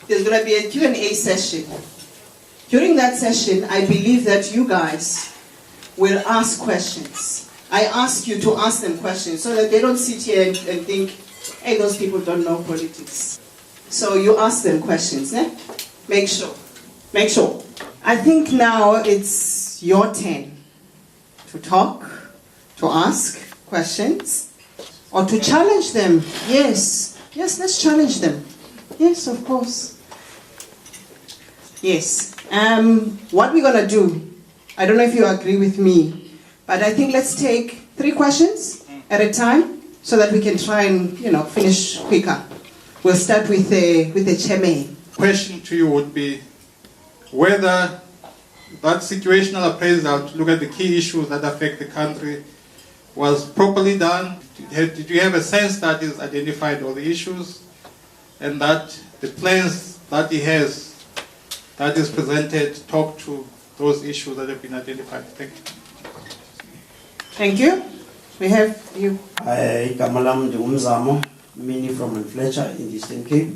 there's going to be a Q&A session. During that session, I believe that you guys will ask questions. I ask you to ask them questions so that they don't sit here and think, hey, those people don't know politics. So you ask them questions, eh? Make sure. I think now it's your turn to talk, to ask questions, or to challenge them. Yes, let's challenge them. Yes, of course. Yes. What we're going to do, I don't know if you agree with me, but I think let's take 3 questions at a time so that we can try and, finish quicker. We'll start with the chairman. Question to you would be whether that situational appraisal to look at the key issues that affect the country was properly done. Did you have a sense that he's identified all the issues and that the plans that he has, that is presented, talk to those issues that have been identified? Thank you. Thank you. We have you. Hi, Kamalam Dumzamo, Mini from Fletcher in the Eastern Cape.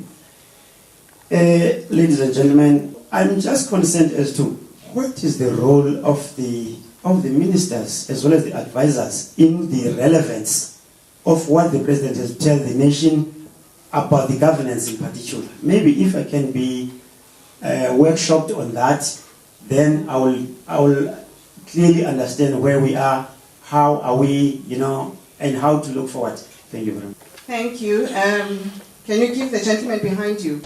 Ladies and gentlemen, I'm just concerned as to what is the role of the ministers as well as the advisors in the relevance of what the president has told the nation about the governance in particular. Maybe if I can be workshopped on that, then I will clearly understand where we are, how are we, and how to look forward. Thank you very much. Thank you. Can you give the gentleman behind you?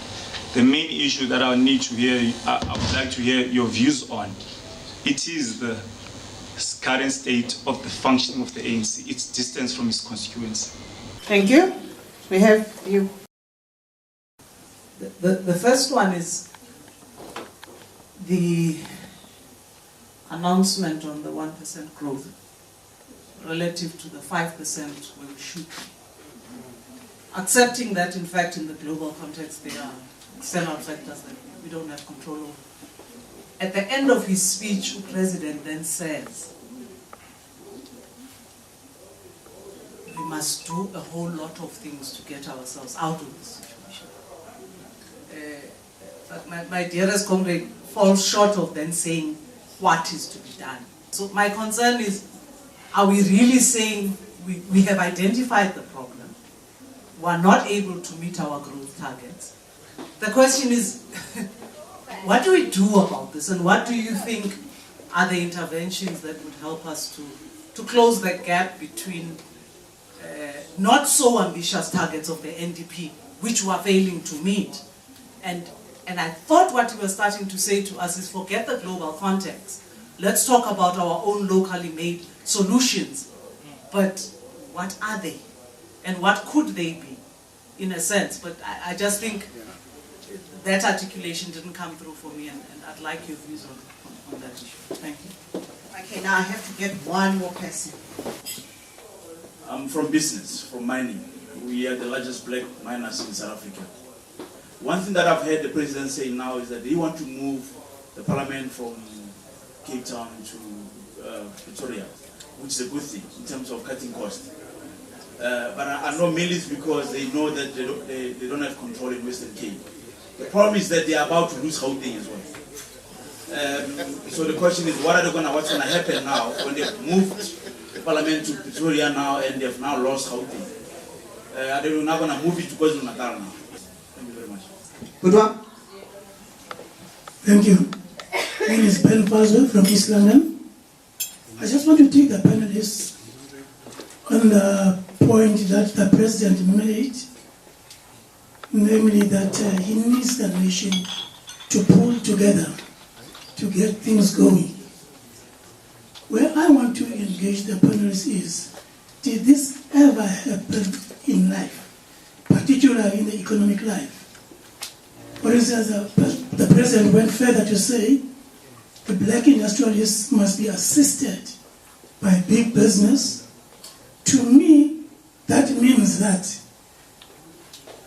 The main issue that I need to hear, I would like to hear your views on, it is the current state of the functioning of the ANC, its distance from its constituency. Thank you. We have you. The first one is the announcement on the 1% growth relative to the 5% where we should be. Accepting that, in fact, in the global context, there are external factors that we don't have control over. At the end of his speech, the president then says, we must do a whole lot of things to get ourselves out of this situation. But my dearest comrade falls short of then saying what is to be done. So my concern is, are we really saying we have identified the problem, we are not able to meet our growth targets? The question is, what do we do about this, and what do you think are the interventions that would help us to close the gap between not so ambitious targets of the NDP, which we are failing to meet, and I thought what you were starting to say to us is forget the global context. Let's talk about our own locally made solutions. But what are they? And what could they be, in a sense? But I just think that articulation didn't come through for me, and I'd like your views on that issue. Thank you. Okay, now I have to get one more person. I'm from business, from mining. We are the largest black miners in South Africa. One thing that I've heard the president say now is that they want to move the parliament from Cape Town to Pretoria, which is a good thing in terms of cutting costs. But I know mainly it's because they know that they don't have control in Western Cape. The problem is that they are about to lose Gauteng as well. So the question is, what's going to happen now when they've moved the parliament to Pretoria now and they've now lost Gauteng? Are they not going to move it to KwaZulu-Natal now? Thank you very much. Good one. Thank you. My name is Ben Fazwell from East London. I just want to take the panelists on the point that the president made, namely that he needs the nation to pull together to get things going. Where I want to engage the panelists is, did this ever happen in life, particularly in the economic life? For instance, the president went further to say the black industrialists must be assisted by big business. To me, that means that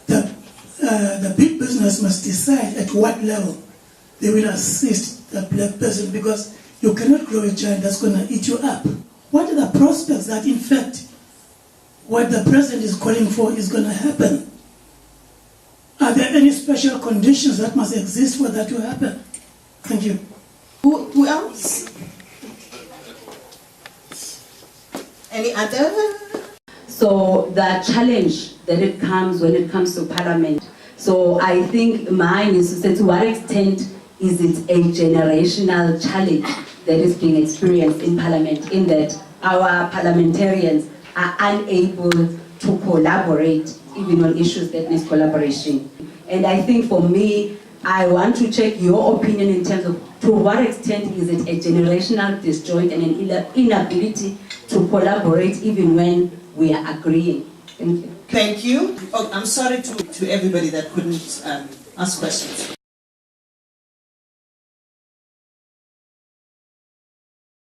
the big business must decide at what level they will assist the black person, because you cannot grow a giant that's going to eat you up. What are the prospects that, in fact, what the president is calling for is going to happen? Are there any special conditions that must exist for that to happen? Thank you. Who else? Any other? So the challenge that it comes when it comes to Parliament. So I think mine is to say, to what extent is it a generational challenge that is being experienced in Parliament, in that our parliamentarians are unable to collaborate even on issues that need collaboration. And I think for me, I want to check your opinion in terms of to what extent is it a generational disjoint and an inability to collaborate even when we are agreeing. Thank you. Thank you. Oh, I'm sorry to everybody that couldn't ask questions.